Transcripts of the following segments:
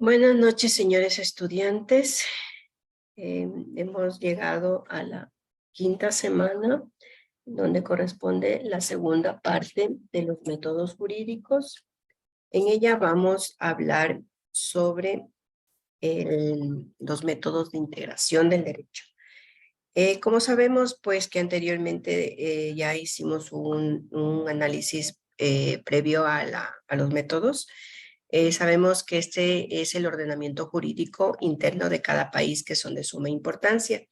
Buenas noches, señores estudiantes. Hemos llegado a la quinta semana, donde corresponde la segunda parte de los métodos jurídicos. En ella vamos a hablar sobre los métodos de integración del derecho. Como sabemos, pues que anteriormente ya hicimos un análisis previo a los métodos. Sabemos que este es el ordenamiento jurídico interno de cada país que son de suma importancia.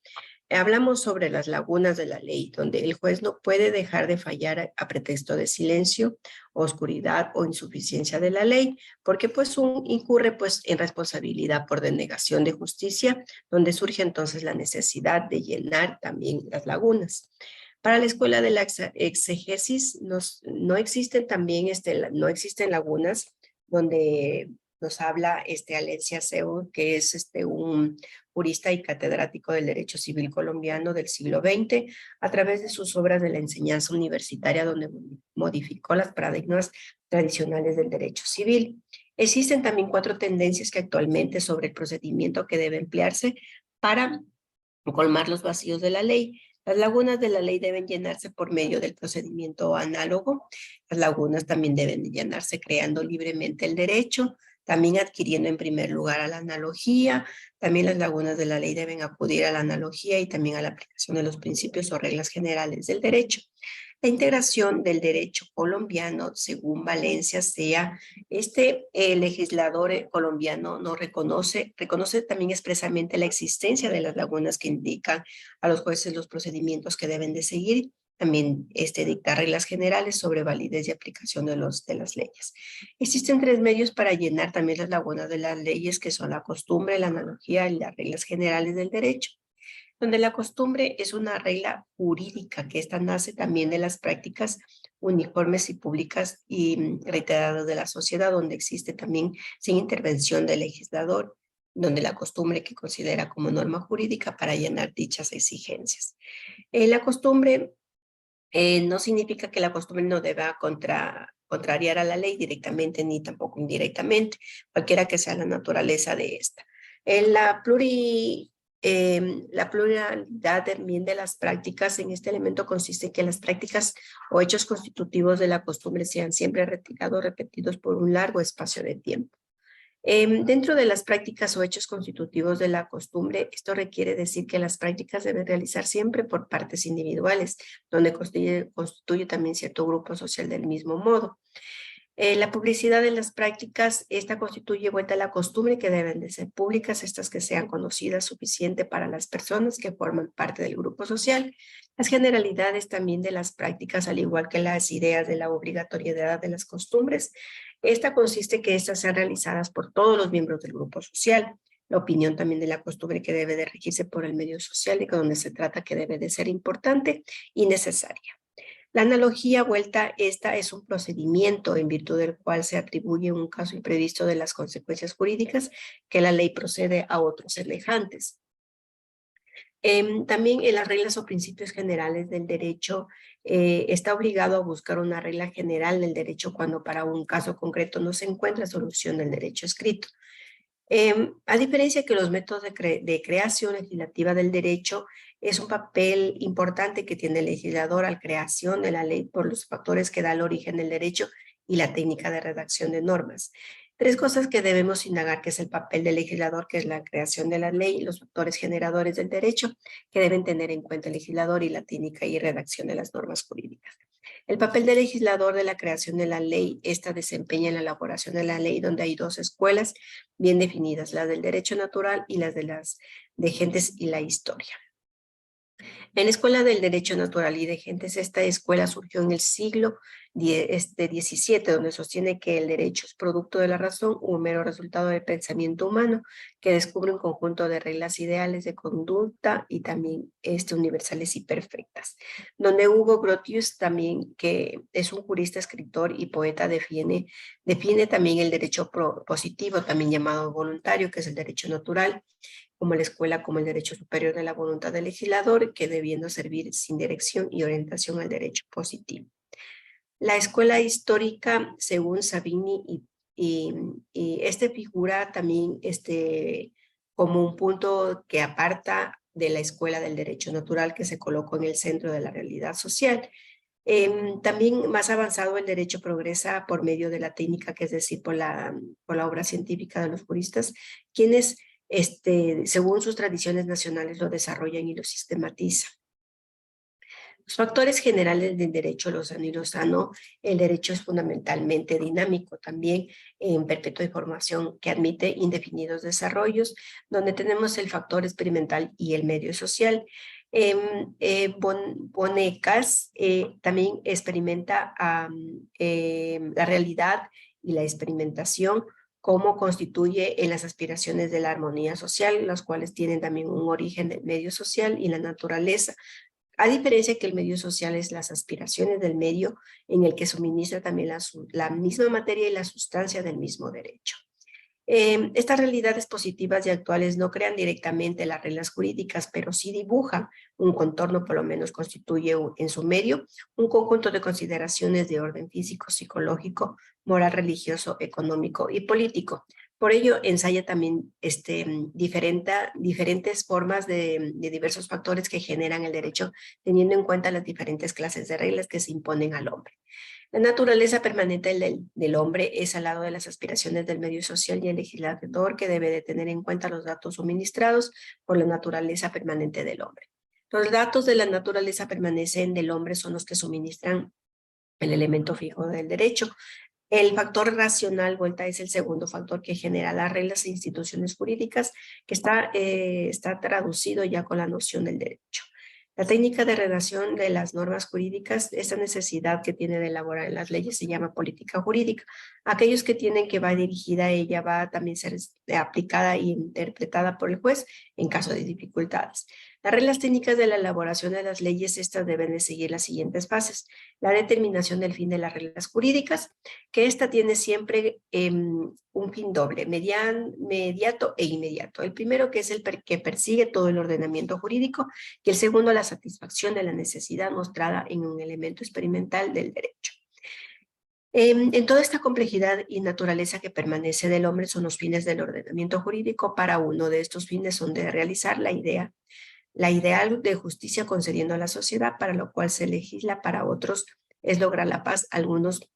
Hablamos sobre las lagunas de la ley, donde el juez no puede dejar de fallar a pretexto de silencio, oscuridad o insuficiencia de la ley, porque pues incurre pues en responsabilidad por denegación de justicia, donde surge entonces la necesidad de llenar también las lagunas. Para la escuela de la exegesis no existen también no existen lagunas donde nos habla Alencia Seuss, que es un jurista y catedrático del derecho civil colombiano del siglo XX, a través de sus obras de la enseñanza universitaria, donde modificó las paradigmas tradicionales del derecho civil. Existen también 4 tendencias que actualmente sobre el procedimiento que debe emplearse para colmar los vacíos de la ley. Las lagunas de la ley deben llenarse por medio del procedimiento análogo. Las lagunas también deben llenarse creando libremente el derecho, también adquiriendo en primer lugar a la analogía. También las lagunas de la ley deben acudir a la analogía y también a la aplicación de los principios o reglas generales del derecho. La integración del derecho colombiano, según Valencia, sea legislador colombiano no reconoce también expresamente la existencia de las lagunas que indican a los jueces los procedimientos que deben de seguir. También dicta reglas generales sobre validez y aplicación de las leyes. Existen 3 medios para llenar también las lagunas de las leyes, que son la costumbre, la analogía y las reglas generales del derecho, donde la costumbre es una regla jurídica, que esta nace también de las prácticas uniformes y públicas y reiteradas de la sociedad, donde existe también sin intervención del legislador, donde la costumbre que considera como norma jurídica para llenar dichas exigencias. La costumbre no significa que la costumbre no deba contrariar a la ley directamente ni tampoco indirectamente, cualquiera que sea la naturaleza de esta. La pluralidad también de las prácticas en este elemento consiste en que las prácticas o hechos constitutivos de la costumbre sean siempre repetidos por un largo espacio de tiempo. Dentro de las prácticas o hechos constitutivos de la costumbre, esto requiere decir que las prácticas deben realizar siempre por partes individuales, donde constituye también cierto grupo social del mismo modo. La publicidad de las prácticas, esta constituye vuelta a la costumbre, que deben de ser públicas, estas que sean conocidas suficiente para las personas que forman parte del grupo social. Las generalidades también de las prácticas, al igual que las ideas de la obligatoriedad de las costumbres, esta consiste en que estas sean realizadas por todos los miembros del grupo social. La opinión también de la costumbre, que debe de regirse por el medio social y donde se trata que debe de ser importante y necesaria. La analogía vuelta, esta es un procedimiento en virtud del cual se atribuye un caso imprevisto de las consecuencias jurídicas que la ley procede a otros semejantes. También en las reglas o principios generales del derecho está obligado a buscar una regla general del derecho cuando para un caso concreto no se encuentra solución del derecho escrito. A diferencia que los métodos de creación legislativa del derecho, es un papel importante que tiene el legislador al creación de la ley por los factores que da el origen del derecho y la técnica de redacción de normas. 3 cosas que debemos indagar, que es el papel del legislador, que es la creación de la ley, los factores generadores del derecho, que deben tener en cuenta el legislador, y la técnica y redacción de las normas jurídicas. El papel del legislador de la creación de la ley, esta desempeña en la elaboración de la ley, donde hay 2 escuelas bien definidas, las del derecho natural y las de gentes y la historia. En la Escuela del Derecho Natural y de Gentes, esta escuela surgió en el siglo XVII, donde sostiene que el derecho es producto de la razón, un mero resultado del pensamiento humano, que descubre un conjunto de reglas ideales de conducta y también universales y perfectas. Donde Hugo Grotius, también, que es un jurista, escritor y poeta, define también el derecho positivo, también llamado voluntario, que es el derecho natural, como la escuela, como el derecho superior de la voluntad del legislador, que debiendo servir sin dirección y orientación al derecho positivo. La escuela histórica, según Savini y este figura también como un punto que aparta de la escuela del derecho natural que se colocó en el centro de la realidad social. También más avanzado el derecho progresa por medio de la técnica, que es decir, por la obra científica de los juristas, quienes, según sus tradiciones nacionales, lo desarrollan y lo sistematizan. Los factores generales del derecho lozano y lozano, el derecho es fundamentalmente dinámico también, en perpetua información que admite indefinidos desarrollos, donde tenemos el factor experimental y el medio social. Bonecas también experimenta la realidad y la experimentación cómo constituye en las aspiraciones de la armonía social, las cuales tienen también un origen del medio social y la naturaleza, a diferencia que el medio social es las aspiraciones del medio en el que suministra también la misma materia y la sustancia del mismo derecho. Estas realidades positivas y actuales no crean directamente las reglas jurídicas, pero sí dibujan un contorno, por lo menos constituye en su medio un conjunto de consideraciones de orden físico, psicológico, moral, religioso, económico y político. Por ello, ensaya también diferentes formas de diversos factores que generan el derecho, teniendo en cuenta las diferentes clases de reglas que se imponen al hombre. La naturaleza permanente del hombre es al lado de las aspiraciones del medio social y el legislador que debe de tener en cuenta los datos suministrados por la naturaleza permanente del hombre. Los datos de la naturaleza permanente del hombre son los que suministran el elemento fijo del derecho. El factor racional, vuelta, es el segundo factor que genera las reglas e instituciones jurídicas, que está traducido ya con la noción del derecho. La técnica de redacción de las normas jurídicas, esta necesidad que tiene de elaborar en las leyes se llama política jurídica. Aquellos que tienen que va dirigida a ella va a también ser aplicada e interpretada por el juez en caso de dificultades. Las reglas técnicas de la elaboración de las leyes, estas deben de seguir las siguientes fases. La determinación del fin de las reglas jurídicas, que esta tiene siempre un fin doble, mediato e inmediato. El primero, que es el que persigue todo el ordenamiento jurídico, y el segundo, la satisfacción de la necesidad mostrada en un elemento experimental del derecho. En toda esta complejidad y naturaleza que permanece del hombre son los fines del ordenamiento jurídico. Para uno de estos fines son de realizar la ideal de justicia concediendo a la sociedad, para lo cual se legisla. Para otros es lograr la paz. Algunos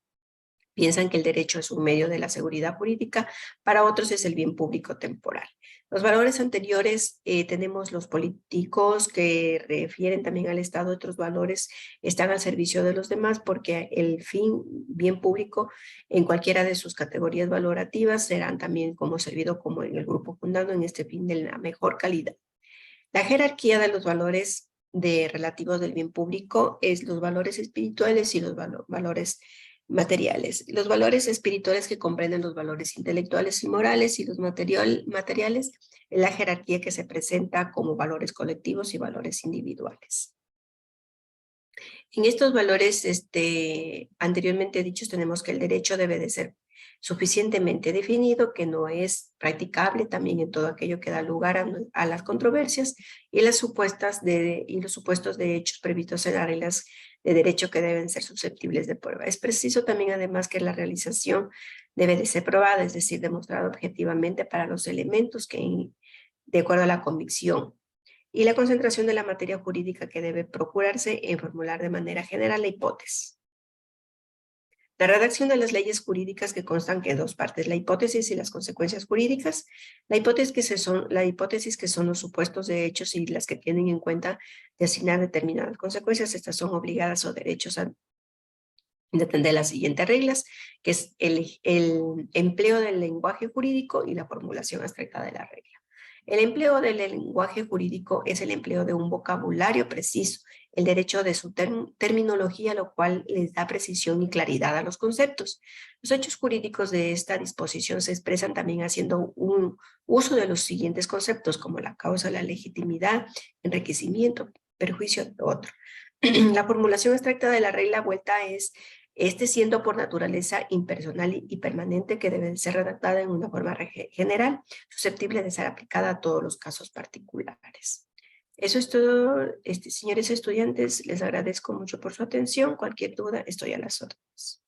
piensan que el derecho es un medio de la seguridad jurídica, para otros es el bien público temporal. Los valores anteriores tenemos los políticos que refieren también al Estado, otros valores están al servicio de los demás porque el fin, bien público, en cualquiera de sus categorías valorativas serán también como servido como en el grupo fundado en este fin de la mejor calidad. La jerarquía de los valores relativos del bien público es los valores espirituales y los valores materiales. Los valores espirituales, que comprenden los valores intelectuales y morales, y los materiales, es la jerarquía que se presenta como valores colectivos y valores individuales. En estos valores anteriormente dichos, tenemos que el derecho debe de ser suficientemente definido, que no es practicable también en todo aquello que da lugar a las controversias, y los supuestos de hechos previstos en las reglas de derecho que deben ser susceptibles de prueba. Es preciso también además que la realización debe de ser probada, es decir, demostrada objetivamente para los elementos que de acuerdo a la convicción, y la concentración de la materia jurídica que debe procurarse en formular de manera general la hipótesis. La redacción de las leyes jurídicas, que constan en dos partes, la hipótesis y las consecuencias jurídicas. La hipótesis que son los supuestos de hechos y las que tienen en cuenta de asignar determinadas consecuencias. Estas son obligadas o derechos a atender las siguientes reglas, que es el empleo del lenguaje jurídico y la formulación abstracta de la regla. El empleo del lenguaje jurídico es el empleo de un vocabulario preciso, el derecho de su terminología, lo cual les da precisión y claridad a los conceptos. Los hechos jurídicos de esta disposición se expresan también haciendo un uso de los siguientes conceptos, como la causa, la legitimidad, enriquecimiento, perjuicio, otro. La formulación abstracta de la regla vuelta es siendo por naturaleza impersonal y permanente, que debe ser redactada en una forma general, susceptible de ser aplicada a todos los casos particulares. Eso es todo, señores estudiantes, les agradezco mucho por su atención. Cualquier duda, estoy a las órdenes.